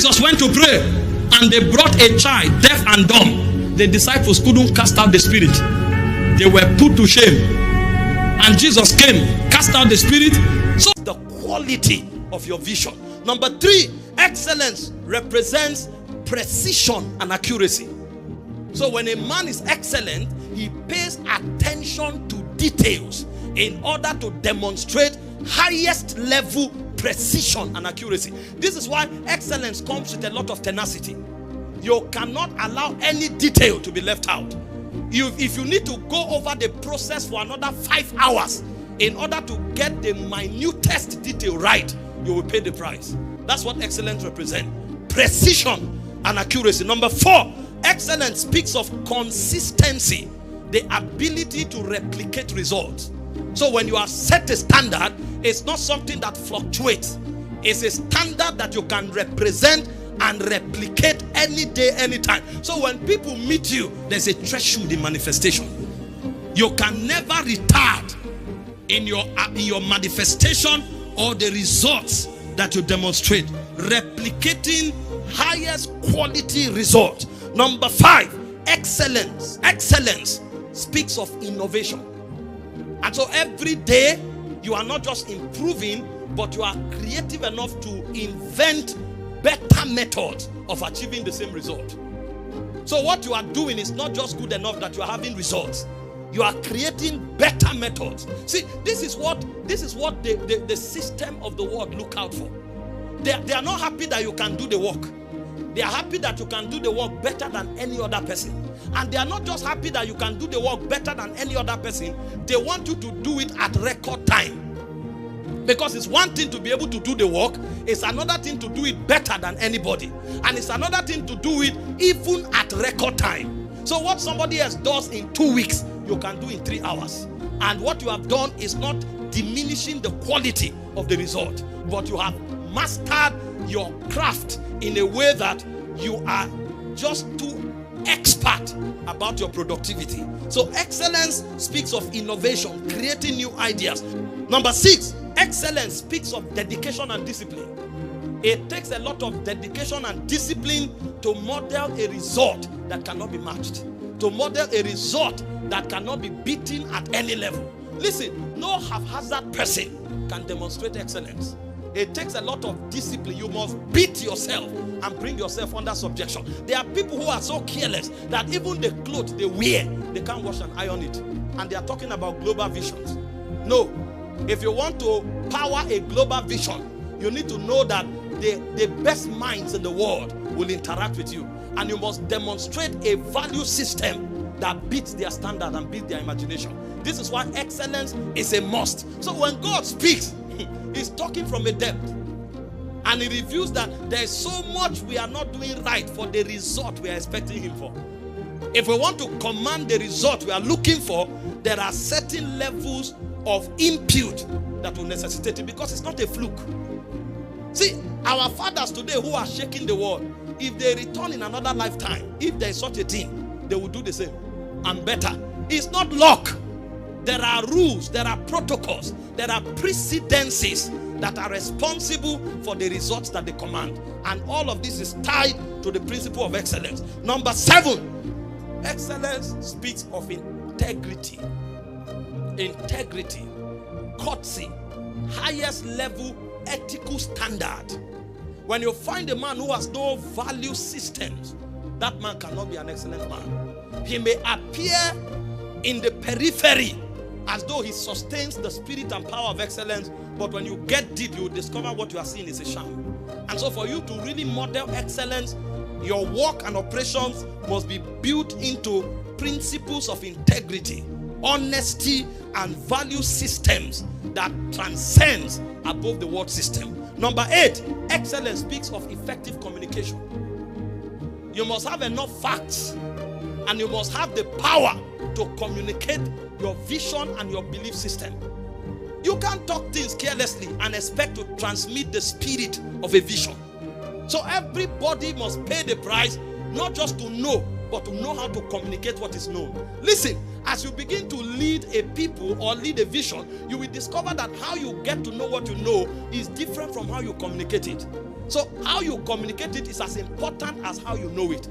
Jesus went to pray and they brought a child, deaf and dumb. The disciples couldn't cast out the spirit. They were put to shame. And Jesus came, cast out the spirit. So the quality of your vision. Number 3, excellence represents precision and accuracy. So when a man is excellent, he pays attention to details in order to demonstrate highest level precision and accuracy. This is why excellence comes with a lot of tenacity. You cannot allow any detail to be left out. If you need to go over the process for another 5 hours in order to get the minutest detail right, you will pay the price. That's what excellence represents. Precision and accuracy. Number 4, excellence speaks of consistency, the ability to replicate results. So when you have set a standard, it's not something that fluctuates. It's a standard that you can represent and replicate any day, anytime. So when people meet you, there's a threshold in manifestation. You can never retard in your manifestation or the results that you demonstrate. Replicating highest quality results. Number 5, excellence. Excellence speaks of innovation. And so every day you are not just improving, but you are creative enough to invent better methods of achieving the same result. So what you are doing is not just good enough that you are having results. You are creating better methods. See, this is what the system of the world look out for. They are not happy that you can do the work. They are happy that you can do the work better than any other person. And they are not just happy that you can do the work better than any other person. They want you to do it at record time. Because it's one thing to be able to do the work, it's another thing to do it better than anybody. And it's another thing to do it even at record time. So what somebody else does in 2 weeks, you can do in 3 hours. And what you have done is not diminishing the quality of the result, but you have mastered your craft in a way that you are just too expert about your productivity. So excellence speaks of innovation, creating new ideas. Number 6, excellence speaks of dedication and discipline. It takes a lot of dedication and discipline to model a result that cannot be matched, to model a result that cannot be beaten at any level. Listen, no haphazard person can demonstrate excellence. It takes a lot of discipline. You must beat yourself and bring yourself under subjection. There are people who are so careless that even the clothes they wear, they can't wash and iron it. And they are talking about global visions. No. If you want to power a global vision, you need to know that the best minds in the world will interact with you. And you must demonstrate a value system that beats their standard and beats their imagination. This is why excellence is a must. So when God speaks, He's talking from a depth. And He reveals that there is so much we are not doing right for the result we are expecting Him for. If we want to command the result we are looking for, there are certain levels of input that will necessitate it, because it's not a fluke. See, our fathers today who are shaking the world, if they return in another lifetime, if there is such a thing, they will do the same and better. It's not luck. There are rules, there are protocols, there are precedences that are responsible for the results that they command. And all of this is tied to the principle of excellence. Number 7, excellence speaks of integrity. Integrity, courtesy, highest level ethical standard. When you find a man who has no value systems, that man cannot be an excellent man. He may appear in the periphery as though he sustains the spirit and power of excellence, but when you get deep, you will discover what you are seeing is a sham. And so for you to really model excellence, your work and operations must be built into principles of integrity, honesty, and value systems that transcends above the world system. Number 8, excellence speaks of effective communication. You must have enough facts, and you must have the power to communicate your vision and your belief system. You can't talk things carelessly and expect to transmit the spirit of a vision. So everybody must pay the price, not just to know, but to know how to communicate what is known. Listen, as you begin to lead a people or lead a vision, you will discover that how you get to know what you know is different from how you communicate it. So how you communicate it is as important as how you know it.